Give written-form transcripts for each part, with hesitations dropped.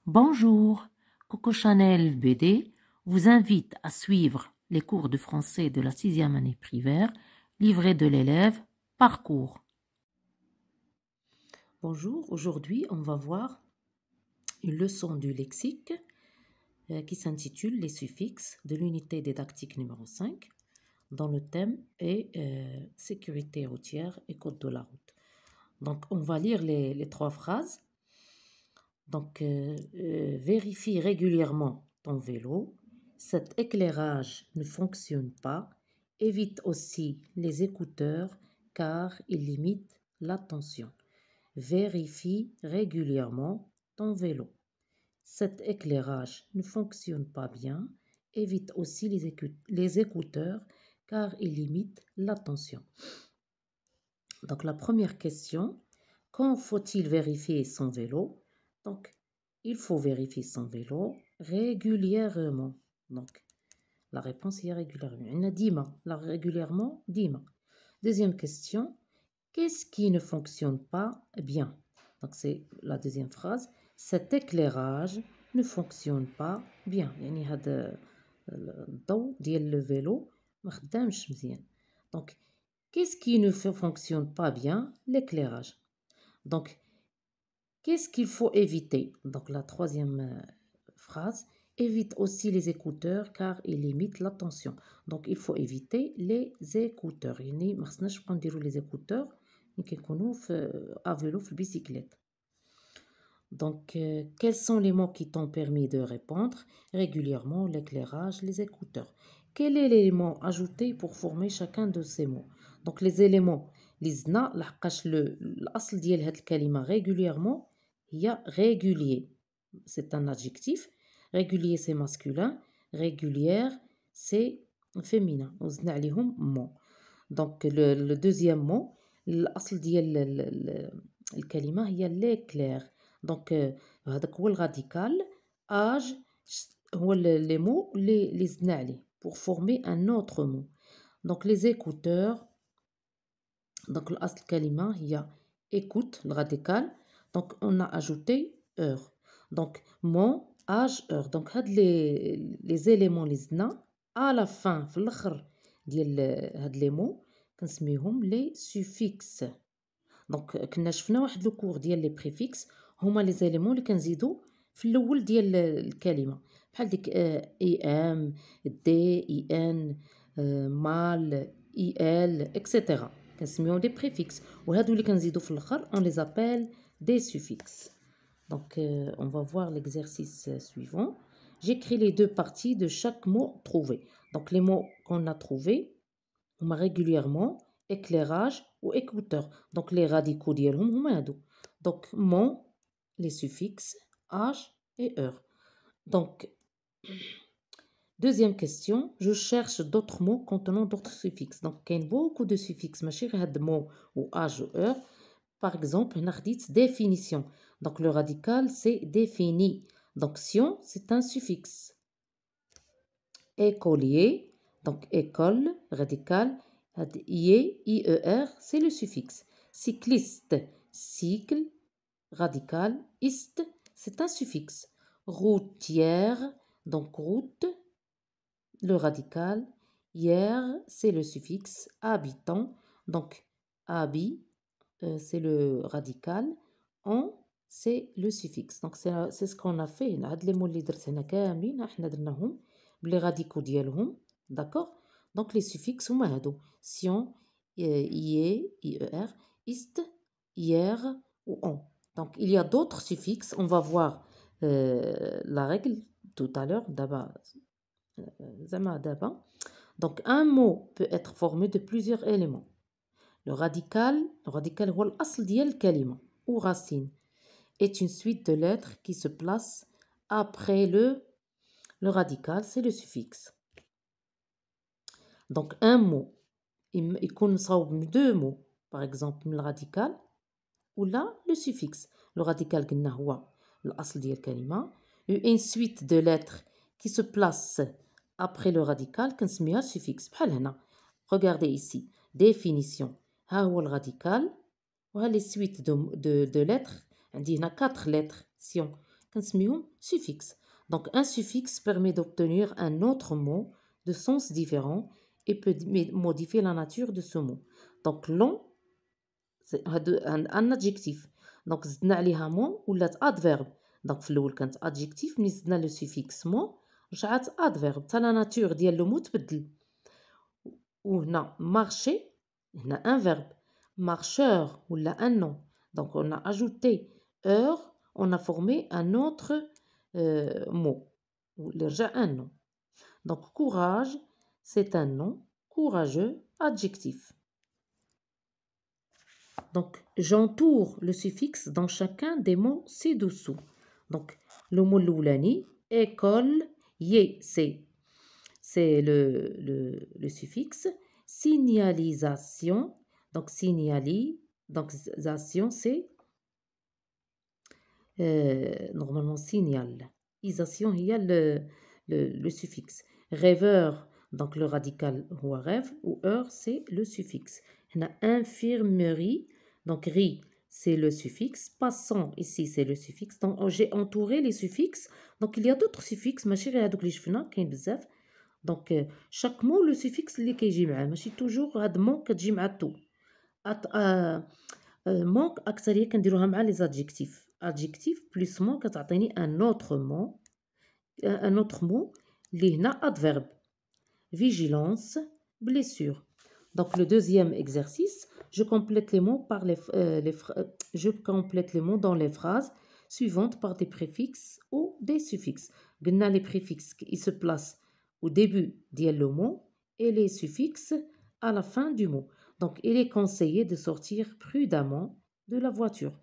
Bonjour, Coco Chanel BD vous invite à suivre les cours de français de la 6e année primaire, livré de l'élève Parcours. Bonjour, aujourd'hui on va voir une leçon du lexique qui s'intitule Les suffixes de l'unité didactique numéro 5 dont le thème est sécurité routière et code de la route. Donc on va lire les trois phrases. Donc vérifie régulièrement ton vélo, cet éclairage ne fonctionne pas, évite aussi les écouteurs car ils limitent l'attention. Vérifie régulièrement ton vélo. Cet éclairage ne fonctionne pas bien. Évite aussi les écouteurs car ils limitent l'attention. Donc la première question, quand faut-il vérifier son vélo? Donc il faut vérifier son vélo régulièrement. Donc la réponse est régulièrement. On a dima. La régulièrement, dima. Deuxième question, qu'est-ce qui ne fonctionne pas bien? Donc c'est la deuxième phrase. Cet éclairage ne fonctionne pas bien. يعني هذا الضوء ديال le vélo ما خدامش مزيان. Donc qu'est-ce qui ne fonctionne pas bien? L'éclairage. Donc qu'est-ce qu'il faut éviter? Donc la troisième phrase. Évite aussi les écouteurs car ils limitent l'attention. Donc il faut éviter les écouteurs. يعني ما خصناش نبقاو نديرو les écouteurs اللي كيكونوا à vélo في البيسيكليت. Donc quels sont les mots qui t'ont permis de répondre? Régulièrement, l'éclairage, les écouteurs. Quel est l'élément ajouté pour former chacun de ces mots? Donc les éléments اللي زدنا لحقاش الاصل ديال هاد الكلمه régulièrement هي régulier. C'est un adjectif. Régulier c'est masculin, régulière c'est féminin. وزدنا عليهم mot. Donc le deuxième mot الاصل ديال الكلمه هي l'éclair. Donc هذاك هو الراديكال. age هو les mots اللي زدنا عليه pour former un autre mot. Donc les écouteurs. Donc الأصل الكلمة هي écoute, le radical. Donc on a ajouté heure. Donc mot, âge, heure. Donc هاد les éléments اللي زدنا à la fin في الآخر ديال هاد les mots كنسميهم les suffixes. Donc كنا شفنا واحد لو كور ديال les préfixes هما les éléments اللي كنزيدو في الأول ديال الكلمة بحال ديك em, d, en, mal, il, etc. كنسميوهم des préfixes وهادو اللي كنزيدو في الاخر on les appelle des suffixes. Donc on va voir l'exercice suivant. J'écris les deux parties de chaque mot trouvé. Donc les mots qu'on a trouvés هما régulièrement, éclairage ou écouteur. Donc les radicaux ديالهم هما هادو. Donc mot, les suffixes, âge et heure. Donc deuxième question, je cherche d'autres mots contenant d'autres suffixes. Donc, il y a beaucoup de suffixes. ماشي غير هاد mot ou âge ou heure. Par exemple, هنا خديت définition. Donc, le radical, c'est défini. Donc, sion, c'est un suffixe. Écolier, donc école, radical. Ier, ier, c'est le suffixe. Cycliste, cycle, radical. Iste, c'est un suffixe. Routière, donc route, le radical. Hier, c'est le suffixe habitant. Donc, habit, c'est le radical. On, c'est le suffixe. Donc, c'est ce qu'on a fait. هاد les mots اللي درت هنا كاملين احنا درناهم بلي radicaux ديالهم. D'accord? Donc, les suffixes هما هادو. Sion, ier, ier, ist, hier ou on. Donc, il y a d'autres suffixes. On va voir la règle tout à l'heure. D'abord, donc un mot peut être formé de plusieurs éléments. Le radical هو الأصل ديال الكلمة ou racine est une suite de lettres qui se place après le radical, c'est le suffixe. Donc un mot يكون مصاوب من deux mots, par exemple le radical ou là le suffixe. Le radical قلنا هو الأصل ديال الكلمة. Une suite de lettres qui se place après le radical كنسميها suffixe بحال هنا. Regardez ici. Définition. ها هو le radical. وها les suites de lettres. عندي هنا 4 lettres. Sion. كنسميهم suffixe. Donc un suffixe permet d'obtenir un autre mot de sens différent et peut modifier la nature de ce mot. Donc long, c'est un adjectif. Donc زدنا عليها مو ولات adverbe. Donc في الاول كانت adjectif ملي زدنا لو سوفيكس مو رجعت adverbe حتى لا ناتور ديال لو مو تبدل. وهنا marcher هنا un verbe. Marcheur ولا un nom. Donc on a ajouté heure, on a formé un autre mot. اللي رجع un nom. Donc courage, c'est un nom. Courageux, adjectif. Donc j'entoure le suffixe dans chacun des mots ci-dessous. Donc le mot l'oulani, école, yé, c'est le suffixe. Signalisation, donc signalisation, c'est normalement signal. Isation, il y a le suffixe. Rêveur, donc le radical ou rêve, ou heure, c'est le suffixe. On a infirmerie, donc ri, c'est le suffixe. Passant, ici, c'est le suffixe. Donc j'ai entouré les suffixes. Donc il y a d'autres suffixes. Donc chaque mot, le suffixe اللي كيجي معاه ماشي toujours هاد مون كتجي مع تو. مون اكثريه كنديروها مع لي زادجيكتيف. adjectif plus mot كتعطيني un autre mot اللي هنا adverbe. Vigilance, blessure. Donc le deuxième exercice, je complète les mots dans les phrases suivantes par des préfixes ou des suffixes. قلنا les préfixes ils se placent au début du mot et les suffixes à la fin du mot. Donc il est conseillé de sortir prudemment de la voiture.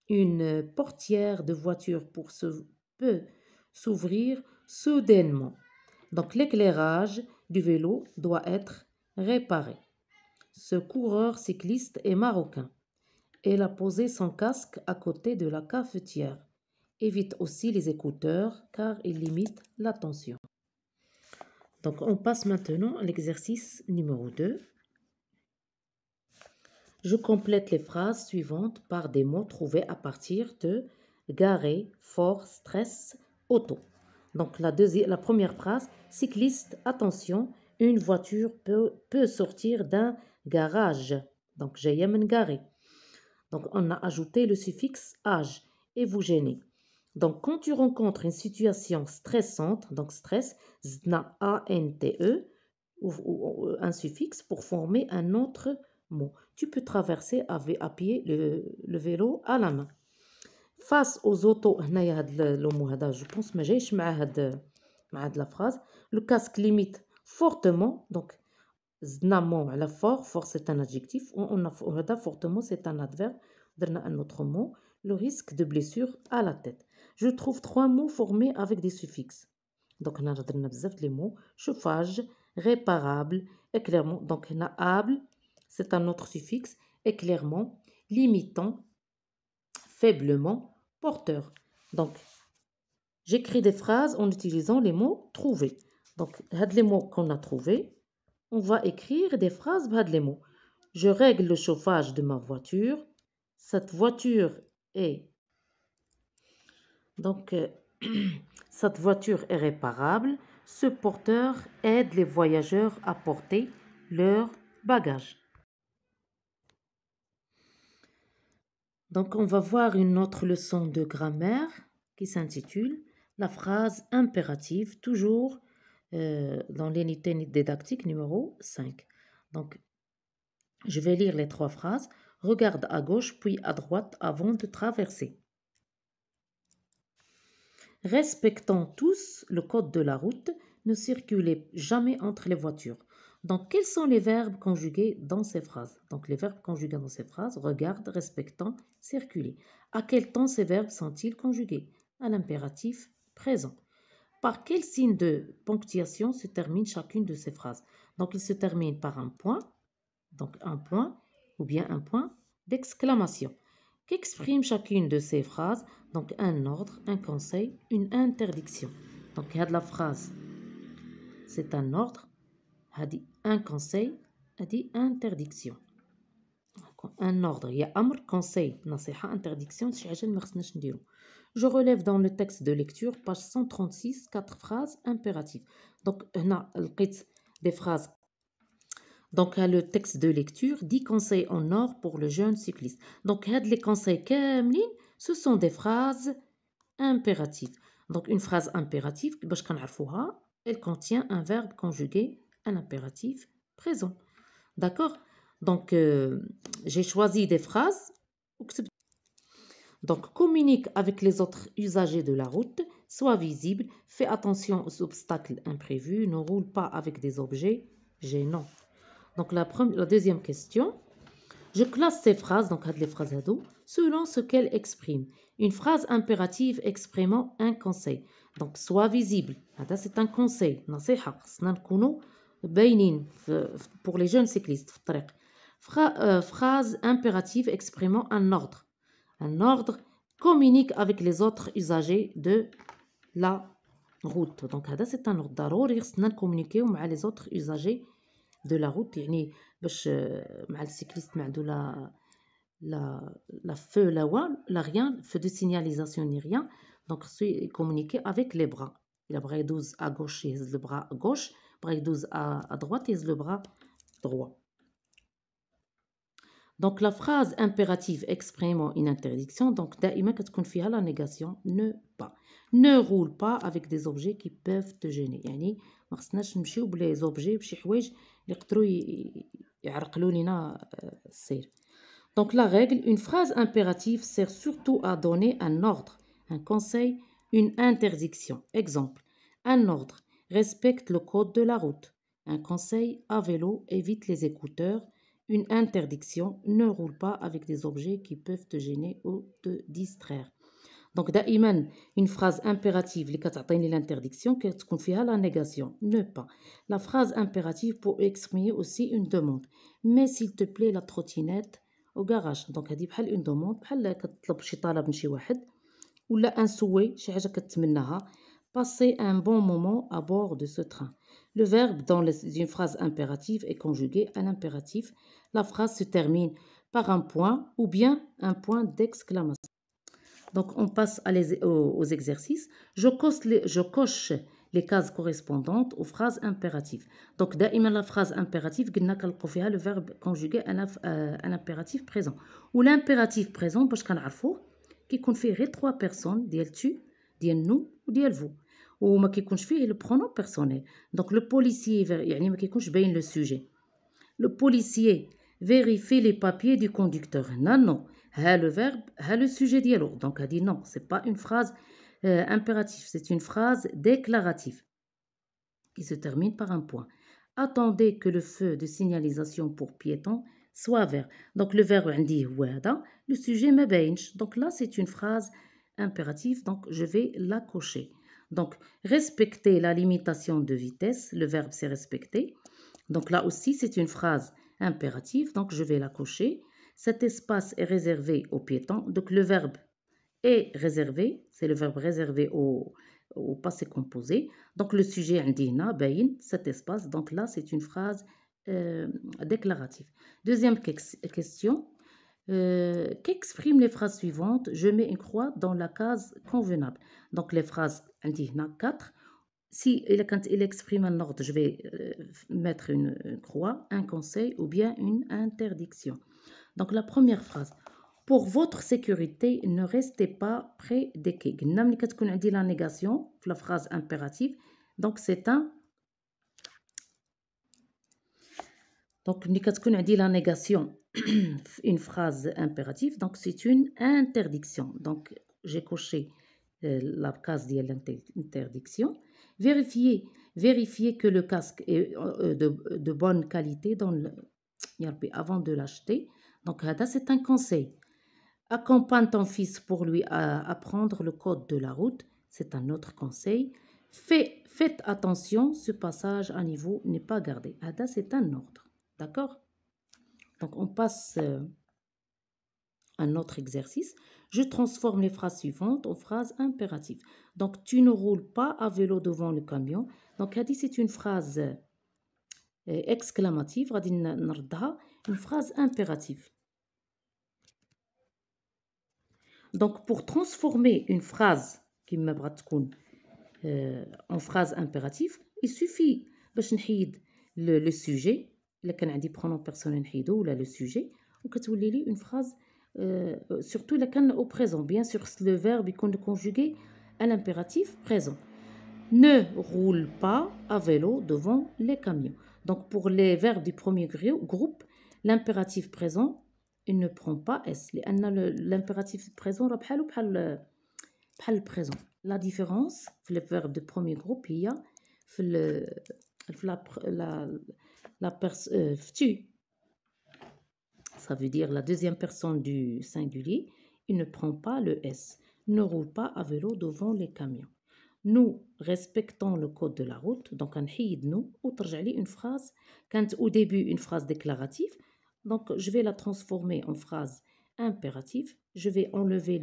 Une portière de voiture peut s'ouvrir soudainement. Donc l'éclairage du vélo doit être réparé. Ce coureur cycliste est marocain. Elle a posé son casque à côté de la cafetière. Évite aussi les écouteurs car ils limitent l'attention. Donc on passe maintenant à l'exercice numéro 2. Je complète les phrases suivantes par des mots trouvés à partir de garer, fort, stress, auto. Donc la première phrase, cycliste, attention, une voiture peut sortir d'un garage. Donc j'ai men garé. Donc on a ajouté le suffixe âge et vous gênez. Donc quand tu rencontres une situation stressante, donc stress, zna ante, ou un suffixe pour former un autre mot. Tu peux traverser à pied le vélo à la main. Face aux autos, هنايا هاد لو مو هذا جو بونس ما جايش مع هاد لا فراز. Le casque limite fortement, donc زدنا مو على fort c'est un adjectif, وهذا fortement c'est un adverbe. درنا un autre mot, le risque de blessure à la tête. Je trouve 3 mots formés avec des suffixes. Donc هنا درنا بزاف لي mots, chauffage, réparable, éclairement. Donc هنا able, c'est un autre suffixe, éclairement, limitant, faiblement, porteur. Donc, j'écris des phrases en utilisant les mots trouvés. Donc, les mots qu'on a trouvés, on va écrire des phrases avec les mots. Je règle le chauffage de ma voiture. Cette voiture est... Donc, cette voiture est réparable. Ce porteur aide les voyageurs à porter leurs bagages. Donc, on va voir une autre leçon de grammaire qui s'intitule la phrase impérative, toujours dans l'unité didactique numéro 5. Donc, je vais lire les 3 phrases. Regarde à gauche puis à droite avant de traverser. Respectons tous le code de la route. Ne circulez jamais entre les voitures. Donc, quels sont les verbes conjugués dans ces phrases? Donc, les verbes conjugués dans ces phrases, regarde, respectant, circuler. À quel temps ces verbes sont-ils conjugués? À l'impératif présent. Par quel signe de ponctuation se termine chacune de ces phrases? Donc, il se termine par un point, donc un point, ou bien un point d'exclamation. Qu'exprime chacune de ces phrases? Donc, un ordre, un conseil, une interdiction. Donc, il y a de la phrase, c'est un ordre, un conseil, interdiction. un ordre. Il y a amr, conseil, nasiha, interdiction, شي حاجة ما خصناش نديرو. Je relève dans le texte de lecture, page 136, 4 phrases impératives. Donc, هنا لقيت des phrases. Donc, le texte de lecture, 10 conseils en or pour le jeune cycliste. Donc, les conseils كاملين, ce sont des phrases impératives. Donc, une phrase impérative, باش كنعرفوها, elle contient un verbe conjugué, un impératif présent. D'accord? Donc, j'ai choisi des phrases. Donc, communique avec les autres usagers de la route, sois visible, fais attention aux obstacles imprévus, ne roule pas avec des objets gênants. Donc, la deuxième question, je classe ces phrases, donc les phrases ado, selon ce qu'elles expriment. Une phrase impérative exprimant un conseil. Donc, sois visible. C'est un conseil. نصيحة. خصنا نكونوا باينين pour les jeunes cyclistes في الطريق. Phrase impérative exprimant un ordre. Un ordre communique avec les autres usagers de la route. Donc, c'est un ordre. ضروري خصنا نكومونيكيو مع les autres usagers de la route. يعني باش مع السيكليست ما عنده la feu la rien, feu de signalisation ni rien. Donc, c'est communiquer avec les bras. Il a bras يدوز à gauche, il le bras à gauche. Bras يدوز à droite, il le bras droit. Donc, la phrase impérative exprimant une interdiction, donc, دائما كتكون فيها la négation, ne pas. Ne roule pas avec des objets qui peuvent te gêner. يعني ما خصناش نمشيو بلي زوبجي بشي حوايج اللي يقدروا يعرقلوا لينا السير. Donc, la règle, une phrase impérative sert surtout à donner un ordre, un conseil, une interdiction. Exemple, un ordre, respecte le code de la route. Un conseil, à vélo, évite les écouteurs. Une interdiction, ne roule pas avec des objets qui peuvent te gêner ou te distraire. Donc, دائما, une phrase impérative اللي كتعطيني l'interdiction كتكون فيها la négation, ne pas. La phrase impérative pour exprimer aussi une demande. Mais s'il te plaît la trottinette au garage. Donc, هذه بحال une demande, بحال كتطلب شي طلب من شي واحد ولا un souhait, شي حاجة كتمناها. Passer un bon moment à bord de ce train. Le verbe dans une phrase impérative est conjugué à l'impératif. La phrase se termine par un point ou bien un point d'exclamation. Donc, on passe aux exercices. Je coche les cases correspondantes aux phrases impératives. Donc, دائما la phrase impérative, قلنا كنلقاو فيها le verbe conjugué un impératif présent. Ou l'impératif présent, باش كنعرفوه كيكون فيه غير 3 personnes ديال tu, ديال nous ou ديال vous. وما كيكونش فيه le pronom personnel. Donc, le policier, يعني ما كيكونش باين le sujet. Le policier vérifie les papiers du conducteur. Non. Le verbe, le sujet dialogue. Donc, elle dit non, c'est pas une phrase impérative, c'est une phrase déclarative qui se termine par un point. Attendez que le feu de signalisation pour piétons soit vert. Donc, le verbe on dit wada, le sujet ma bainch. Donc là, c'est une phrase impérative, donc je vais la cocher. Donc, respecter la limitation de vitesse, le verbe c'est respecter. Donc là aussi, c'est une phrase impérative, donc je vais la cocher. Cet espace est réservé aux piétons. Donc le verbe est réservé, c'est le verbe réservé au passé composé. Donc le sujet indina, bain, cet espace. Donc là, c'est une phrase déclarative. Deuxième question. Qu'expriment les phrases suivantes? Je mets une croix dans la case convenable. Donc les phrases indina 4. Si quand il exprime un ordre, je vais mettre une croix, un conseil ou bien une interdiction. Donc la première phrase. Pour votre sécurité, ne restez pas près des quais. قلنا كتكون عندي la négation, la phrase impérative. Donc c'est un. Donc ملي كتكون عندي la négation, une phrase impérative, donc c'est une interdiction. Donc j'ai coché la case de l'interdiction. Vérifiez que le casque est de bonne qualité avant de l'acheter. Donc, c'est un conseil. Accompagne ton fils pour lui apprendre le code de la route. C'est un autre conseil. Faites attention, ce passage à niveau n'est pas gardé. C'est un ordre. D'accord? Donc, on passe à un autre exercice. Je transforme les phrases suivantes en phrases impératives. Donc, tu ne roules pas à vélo devant le camion. Donc, c'est une phrase exclamative. Une phrase impérative. Donc, pour transformer une phrase qui en phrase impérative, il suffit باش نحيد le sujet. إلا كان عندي pronom personnel نحيدو ولا le sujet وكتولي لي une phrase surtout إلا كان au présent. Bien sûr, le verbe يكون conjugué à l'impératif présent. Ne roule pas à vélo devant les camions. Donc, pour les verbes du premier groupe, l'impératif présent, il ne prend pas S. L'impératif présent بحالو بحال présent. La différence, le verbe du premier groupe, il y a tu. Ça veut dire la deuxième personne du singulier, il ne prend pas le S. Ne roule pas à vélo devant les camions. Nous respectons le code de la route. Donc, on حيد nous وترجع لي une phrase. Quand au début une phrase déclarative, donc je vais la transformer en phrase impérative. Je vais enlever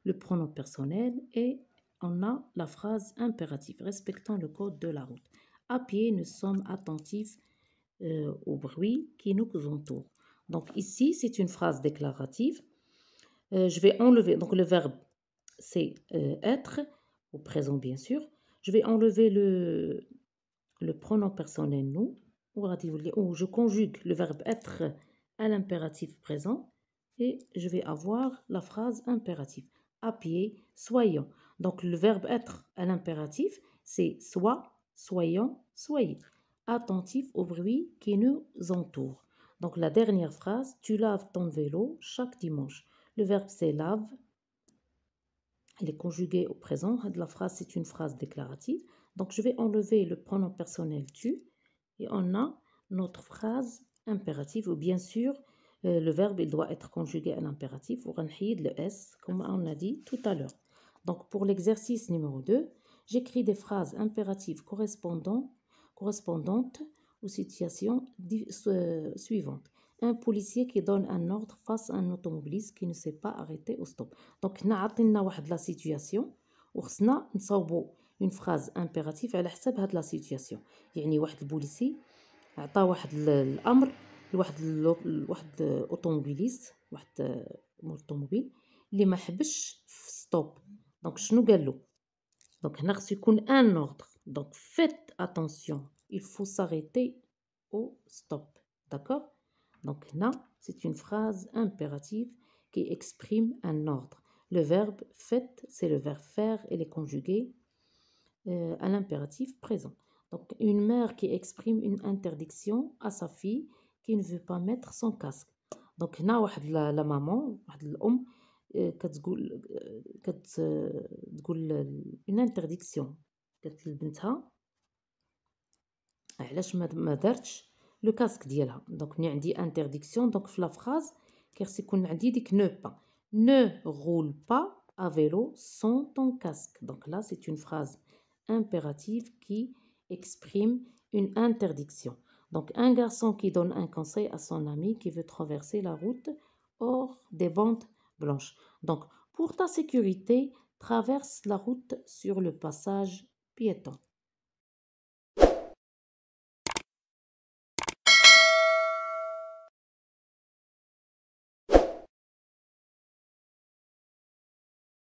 le pronom personnel et on a la phrase impérative. Respectons le code de la route. À pied, nous sommes attentifs au bruit qui nous entoure. Donc ici, c'est une phrase déclarative. Je vais enlever, donc le verbe c'est être, au présent bien sûr. Je vais enlever le pronom personnel nous, ou je conjugue le verbe être à l'impératif présent et je vais avoir la phrase impérative. À pied, soyons. Donc le verbe être à l'impératif, c'est soit, soyons, soyez. Attentif au bruit qui nous entoure. Donc la dernière phrase, tu laves ton vélo chaque dimanche. Le verbe c'est lave. Elle est conjuguée au présent. La phrase, c'est une phrase déclarative. Donc, je vais enlever le pronom personnel tu et on a notre phrase impérative. Ou bien sûr, le verbe, il doit être conjugué à l'impératif. Ou le S, comme on a dit tout à l'heure. Donc, pour l'exercice numéro 2, j'écris des phrases impératives correspondantes aux situations suivantes. Un policier qui donne un ordre face à un automobiliste qui ne s'est pas arrêté au stop. Donc, nous avons la situation وخصنا نصاوبوا une phrase impérative على حسب هاد la situation. يعني واحد البوليسي عطى واحد الامر لواحد اوتوموبيليست واحد اوتوموبيل اللي ما حبش في ستوب. دونك شنو قال له؟ دونك هنا خصو يكون ان اوردر. دونك faites attention, il faut s'arrêter au stop. D'accord? Donc là, c'est une phrase impérative qui exprime un ordre. Le verbe faites, c'est le verbe faire et les conjugués à l'impératif présent. Donc une mère qui exprime une interdiction à sa fille qui ne veut pas mettre son casque. Donc هنا واحد la maman, واحد الأم كتقول une interdiction. قالت لبنتها علاش ما دارتش لو كاسك ديالها. دونك ملي عندي انترديكسيون دونك في لا فراز كيخص يكون عندي ديك ne roule pas à vélo sans ton casque. Donc là c'est une phrase impérative qui exprime une interdiction. Donc un garçon qui donne un conseil à son ami qui veut traverser la route hors des bandes blanches. Donc pour ta sécurité, traverse la route sur le passage piéton.